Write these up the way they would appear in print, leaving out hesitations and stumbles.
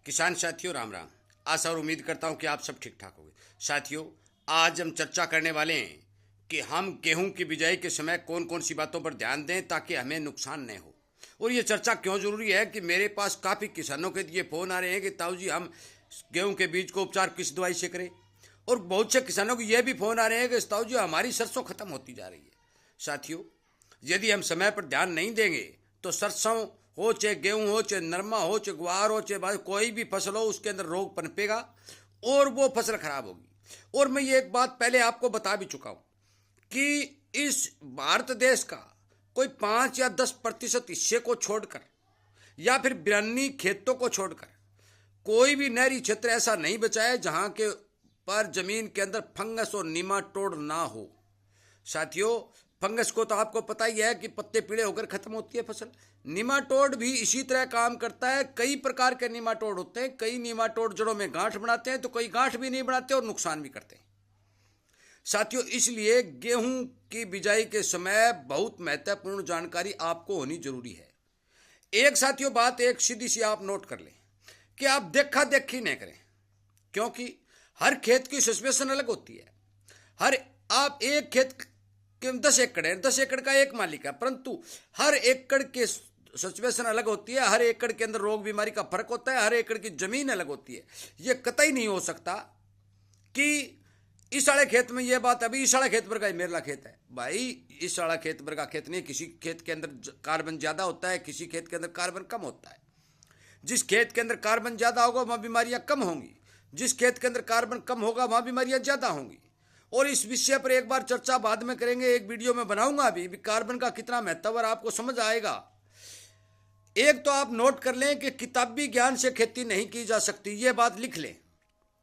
किसान साथियों राम राम। आशा और उम्मीद करता हूं कि आप सब ठीक ठाक होंगे। साथियों, आज हम चर्चा करने वाले हैं कि हम गेहूं की बिजाई के समय कौन कौन सी बातों पर ध्यान दें ताकि हमें नुकसान न हो। और ये चर्चा क्यों जरूरी है कि मेरे पास काफ़ी किसानों के ये फ़ोन आ रहे हैं कि ताऊ जी हम गेहूं के बीज को उपचार किस दवाई से करें। और बहुत से किसानों को ये भी फ़ोन आ रहे हैं कि ताऊ जी हमारी सरसों ख़त्म होती जा रही है। साथियों, यदि हम समय पर ध्यान नहीं देंगे तो सरसों हो, चाहे गेहूं हो, चाहे नरमा हो, चाहे ग्वार हो, चाहे कोई भी फसल हो, उसके अंदर रोग पनपेगा और वो फसल खराब होगी। और मैं ये एक बात पहले आपको बता भी चुका हूं कि इस भारत देश का कोई 5 या 10% हिस्से को छोड़कर या फिर बिरानी खेतों को छोड़कर कोई भी नहरी क्षेत्र ऐसा नहीं बचा है जहां के पर जमीन के अंदर फंगस और निमाटोड ना हो। साथियों, फंगस को तो आपको पता ही है कि पत्ते पीले होकर खत्म होती है फसल। निमाटोड भी इसी तरह काम करता है। कई प्रकार के निमाटोड होते हैं। कई निमाटोड जड़ों में गांठ बनाते हैं तो कई गांठ भी नहीं बनाते और नुकसान भी करते हैं। साथियों, इसलिए गेहूं की बिजाई के समय बहुत महत्वपूर्ण जानकारी आपको होनी जरूरी है। एक साथियों बात एक सीधी सी आप नोट कर लें कि आप देखा देखी नहीं करें, क्योंकि हर खेत की सिचुएशन अलग होती है। हर आप एक खेत 10 एकड़ है, 10 एकड़ का एक मालिक है, परंतु हर एकड़ के सिचुएशन अलग होती है। हर एकड़ के अंदर रोग बीमारी का फर्क होता है। हर एकड़ की जमीन अलग होती है। यह कतई नहीं हो सकता कि इस वाले खेत में यह बात, अभी इस वाला खेत पर का मेरा खेत है भाई, इस वाला खेत पर का खेत नहीं। किसी खेत के अंदर कार्बन ज्यादा होता है, किसी खेत के अंदर कार्बन कम होता है। जिस खेत के अंदर कार्बन ज्यादा होगा वहां बीमारियां कम होंगी, जिस खेत के अंदर कार्बन कम होगा वहां बीमारियां ज्यादा होंगी। और इस विषय पर एक बार चर्चा बाद में करेंगे, एक वीडियो में बनाऊंगा अभी कार्बन का कितना महत्व है आपको समझ आएगा। एक तो आप नोट कर लें कि किताबी ज्ञान से खेती नहीं की जा सकती, ये बात लिख लें।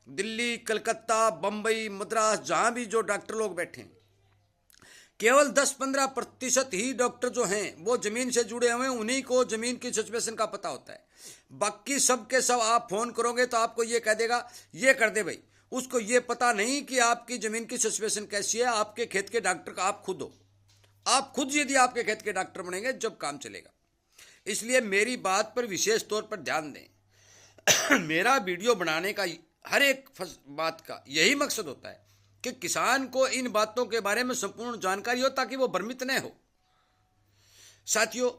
दिल्ली, कलकत्ता, बंबई, मद्रास, जहां भी जो डॉक्टर लोग बैठे हैं, केवल 10-15% ही डॉक्टर जो हैं वो जमीन से जुड़े हुए हैं। उन्हीं को जमीन की सिचुएशन का पता होता है। बाकी सब के सब आप फोन करोगे तो आपको ये कह देगा ये कर दे भाई। उसको ये पता नहीं कि आपकी जमीन की सिचुएशन कैसी है। आपके खेत के डॉक्टर का आप खुद हो। आप खुद यदि आपके खेत के डॉक्टर बनेंगे जब काम चलेगा। इसलिए मेरी बात पर विशेष तौर पर ध्यान दें। मेरा वीडियो बनाने का हर एक बात का यही मकसद होता है कि किसान को इन बातों के बारे में संपूर्ण जानकारी हो ताकि वो भ्रमित न हो। साथियों,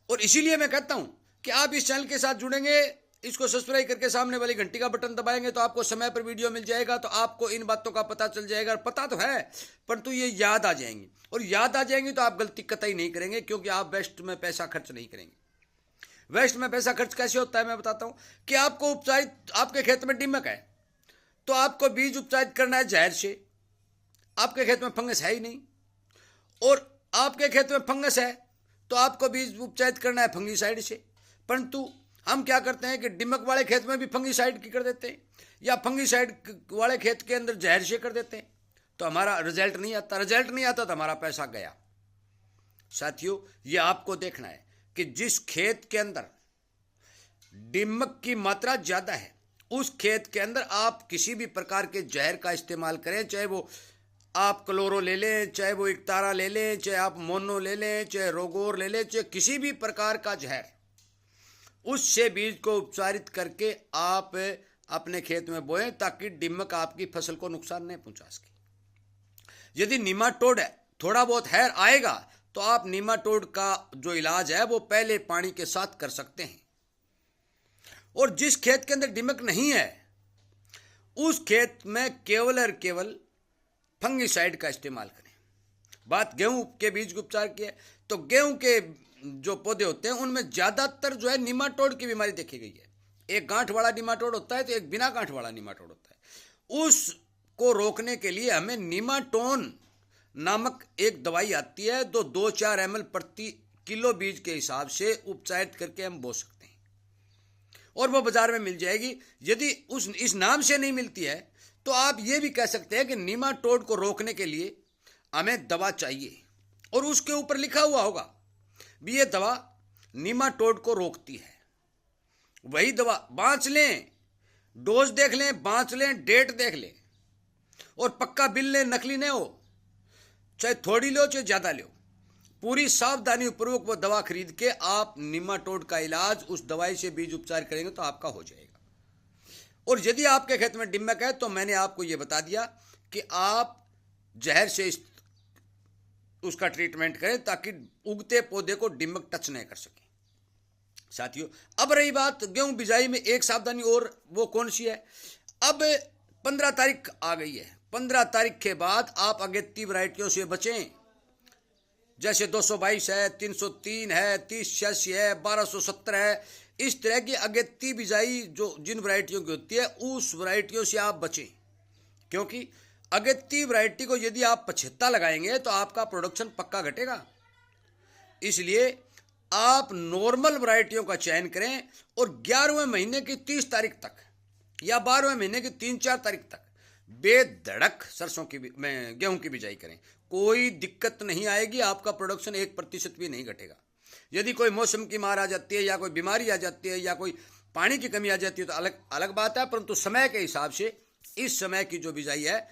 और इसीलिए मैं कहता हूं कि आप इस चैनल के साथ जुड़ेंगे, इसको सब्सक्राइब करके सामने वाली घंटी का बटन दबाएंगे तो आपको समय पर वीडियो मिल जाएगा। तो आपको इन बातों का पता चल जाएगा। पता तो है परंतु ये याद आ जाएंगी, और याद आ जाएंगी तो आप गलती कतई नहीं करेंगे, क्योंकि आप वेस्ट में पैसा खर्च नहीं करेंगे। वेस्ट में पैसा खर्च कैसे होता है मैं बताता हूं कि आपको उपचारित, आपके खेत में दीमक है तो आपको बीज उपचारित करना है जहर से। आपके खेत में फंगस है ही नहीं, और आपके खेत में फंगस है तो आपको बीज उपचारित करना है फंगीसाइड से। परंतु हम क्या करते हैं कि दीमक वाले खेत में भी फंगीसाइड की कर देते हैं, या फंगीसाइड वाले खेत के अंदर जहर से कर देते हैं, तो हमारा रिजल्ट नहीं आता। रिजल्ट नहीं आता तो हमारा पैसा गया। साथियों, ये आपको देखना है कि जिस खेत के अंदर दीमक की मात्रा ज्यादा है उस खेत के अंदर आप किसी भी प्रकार के जहर का इस्तेमाल करें, चाहे वो आप क्लोरो ले लें, चाहे वो इकतारा ले लें, चाहे आप मोनो ले लें, चाहे रोगोर ले लें, चाहे किसी भी प्रकार का जहर, उससे बीज को उपचारित करके आप अपने खेत में बोएं ताकि दीमक आपकी फसल को नुकसान नहीं पहुंचा सके। यदि निमाटोड है, थोड़ा बहुत हैर आएगा तो आप निमाटोड का जो इलाज है वो पहले पानी के साथ कर सकते हैं। और जिस खेत के अंदर दीमक नहीं है उस खेत में केवल और केवल फंगीसाइड का इस्तेमाल करें। बात गेहूं के बीज उपचार की है तो गेहूं के जो पौधे होते हैं उनमें ज्यादातर जो है निमाटोड की बीमारी देखी गई है। एक गांठ वाला निमाटोड होता है तो एक बिना गांठ वाला निमाटोड होता है। उसको रोकने के लिए हमें निमाटोन नामक एक दवाई आती है, 2-4 ml प्रति किलो बीज के हिसाब से उपचारित करके हम बो सकते हैं, और वो बाजार में मिल जाएगी। यदि इस नाम से नहीं मिलती है तो आप ये भी कह सकते हैं कि निमाटोड को रोकने के लिए हमें दवा चाहिए, और उसके ऊपर लिखा हुआ होगा भी ये दवा निमाटोड को रोकती है। वही दवा बांच लें, डोज देख लें, बांच लें, डेट देख लें, और पक्का बिल लें, नकली नहीं हो। चाहे थोड़ी लो चाहे ज्यादा लो, पूरी सावधानी पूर्वक वो दवा खरीद के आप निमाटोड का इलाज उस दवाई से बीज उपचार करेंगे तो आपका हो जाएगा। और यदि आपके खेत में डिम्मक है तो मैंने आपको ये बता दिया कि आप जहर से उसका ट्रीटमेंट करें ताकि उगते पौधे को डिम्मक टच नहीं कर सके। साथियों, अब रही बात गेहूं बिजाई में, एक सावधानी और, वो कौन सी है? अब 15 तारीख आ गई है। 15 तारीख के बाद आप अगेती वैरायटियों से बचें। जैसे 222 है, 303 है, 3086 है, 1270 है, इस तरह की अगेती बिजाई जो जिन वैरायटियों की होती है उस वैरायटियों से आप बचें, क्योंकि अगेती वैरायटी को यदि आप 75 लगाएंगे तो आपका प्रोडक्शन पक्का घटेगा। इसलिए आप नॉर्मल वैरायटियों का चयन करें और 11वें महीने की 30 तारीख तक या 12वें महीने की 3-4 तारीख तक बेधड़क सरसों की गेहूं की बिजाई करें। कोई दिक्कत नहीं आएगी, आपका प्रोडक्शन 1% भी नहीं घटेगा। यदि कोई मौसम की मार आ जाती है या कोई बीमारी आ जाती है या कोई पानी की कमी आ जाती है तो अलग अलग बात है, परंतु समय के हिसाब से इस समय की जो बिजाई है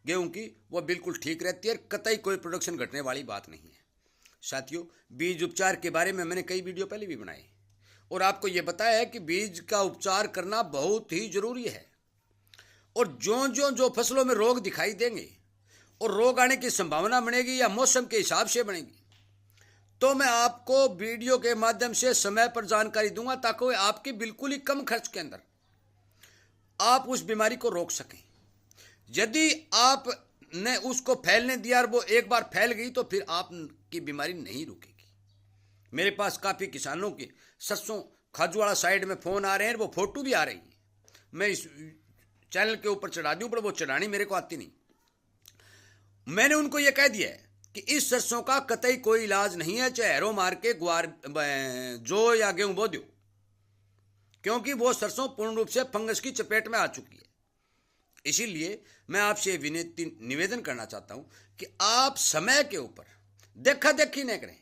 गेहूं की वो बिल्कुल ठीक रहती है, कतई कोई प्रोडक्शन घटने वाली बात नहीं है। साथियों, बीज उपचार के बारे में मैंने कई वीडियो पहले भी बनाए और आपको ये बताया है कि बीज का उपचार करना बहुत ही जरूरी है। और जो फसलों में रोग दिखाई देंगे और रोग आने की संभावना बनेगी या मौसम के हिसाब से बनेगी, तो मैं आपको वीडियो के माध्यम से समय पर जानकारी दूंगा ताकि आपकी बिल्कुल ही कम खर्च के अंदर आप उस बीमारी को रोक सकें। यदि आपने उसको फैलने दिया और वो एक बार फैल गई तो फिर आपकी बीमारी नहीं रुकेगी। मेरे पास काफ़ी किसानों के सरसों खाजूवाड़ा साइड में फ़ोन आ रहे हैं, वो फोटो भी आ रही है, मैं इस चैनल के ऊपर चढ़ा दूं, पर वो चढ़ानी मेरे को आती नहीं। मैंने उनको ये कह दिया है कि इस सरसों का कतई कोई इलाज नहीं है, चाहे हैरो मार के ग्वार जो या गेहूं बो दो, क्योंकि वो सरसों पूर्ण रूप से फंगस की चपेट में आ चुकी है। इसीलिए मैं आपसे निवेदन करना चाहता हूं कि आप समय के ऊपर देखा देखी नहीं करें।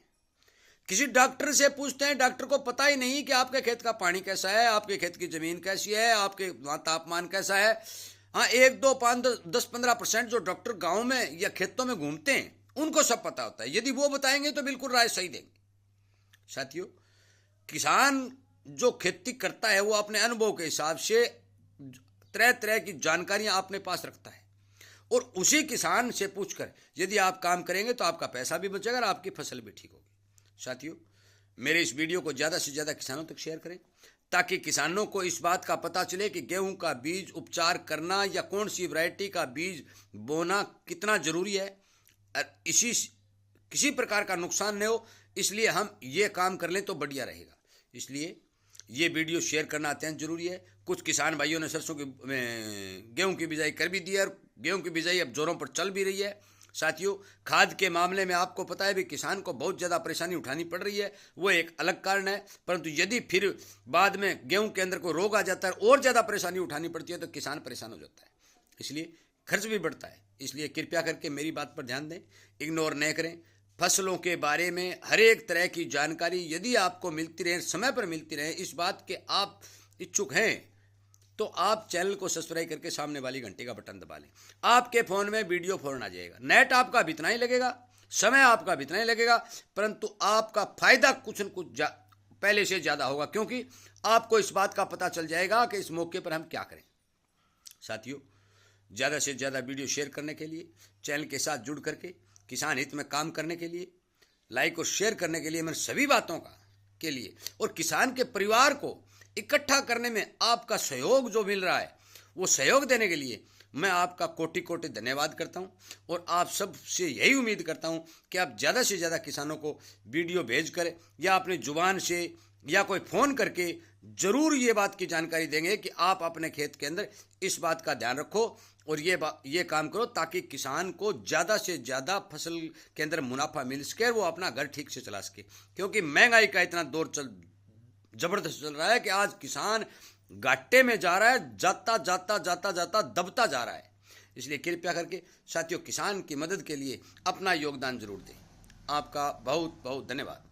किसी डॉक्टर से पूछते हैं, डॉक्टर को पता ही नहीं कि आपके खेत का पानी कैसा है, आपके खेत की जमीन कैसी है, आपके वहाँ तापमान कैसा है। हाँ, 1, 2, 5, 10-15% जो डॉक्टर गांव में या खेतों में घूमते हैं उनको सब पता होता है। यदि वो बताएंगे तो बिल्कुल राय सही देंगे। साथियों, किसान जो खेती करता है वो अपने अनुभव के हिसाब से तरह तरह की जानकारियां अपने पास रखता है और उसी किसान से पूछकर यदि आप काम करेंगे तो आपका पैसा भी बचेगा और आपकी फसल भी ठीक होगी। साथियों, मेरे इस वीडियो को ज़्यादा से ज़्यादा किसानों तक शेयर करें ताकि किसानों को इस बात का पता चले कि गेहूं का बीज उपचार करना या कौन सी वैरायटी का बीज बोना कितना ज़रूरी है, किसी प्रकार का नुकसान न हो। इसलिए हम ये काम कर लें तो बढ़िया रहेगा। इसलिए ये वीडियो शेयर करना अत्यंत जरूरी है। कुछ किसान भाइयों ने सरसों की गेहूं की बिजाई कर भी दी है और गेहूं की बिजाई अब जोरों पर चल भी रही है। साथियों, खाद के मामले में आपको पता है भी किसान को बहुत ज़्यादा परेशानी उठानी पड़ रही है, वो एक अलग कारण है, परंतु यदि फिर बाद में गेहूं के अंदर कोई रोग आ जाता है और ज़्यादा परेशानी उठानी पड़ती है तो किसान परेशान हो जाता है, इसलिए खर्च भी बढ़ता है। इसलिए कृपया करके मेरी बात पर ध्यान दें, इग्नोर नहीं करें। फसलों के बारे में हर एक तरह की जानकारी यदि आपको मिलती रहे, समय पर मिलती रहे, इस बात के आप इच्छुक हैं तो आप चैनल को सब्सक्राइब करके सामने वाली घंटी का बटन दबा लें। आपके फ़ोन में वीडियो फौरन आ जाएगा। नेट आपका भी इतना ही लगेगा, समय आपका भी इतना ही लगेगा, परंतु आपका फ़ायदा कुछ न कुछ पहले से ज़्यादा होगा, क्योंकि आपको इस बात का पता चल जाएगा कि इस मौके पर हम क्या करें। साथियों, ज़्यादा से ज़्यादा वीडियो शेयर करने के लिए, चैनल के साथ जुड़ करके किसान हित में काम करने के लिए, लाइक और शेयर करने के लिए, मैं सभी बातों के लिए और किसान के परिवार को इकट्ठा करने में आपका सहयोग जो मिल रहा है वो सहयोग देने के लिए मैं आपका कोटि कोटि धन्यवाद करता हूं और आप सब से यही उम्मीद करता हूं कि आप ज़्यादा से ज़्यादा किसानों को वीडियो भेज कर या अपनी जुबान से या कोई फ़ोन करके ज़रूर ये बात की जानकारी देंगे कि आप अपने खेत के अंदर इस बात का ध्यान रखो और ये काम करो ताकि किसान को ज़्यादा से ज़्यादा फसल के अंदर मुनाफा मिल सके, वो अपना घर ठीक से चला सके। क्योंकि महंगाई का इतना दौर ज़बरदस्त चल रहा है कि आज किसान घाटे में जा रहा है, जाता दबता जा रहा है। इसलिए कृपया करके साथियों, किसान की मदद के लिए अपना योगदान जरूर दें। आपका बहुत बहुत धन्यवाद।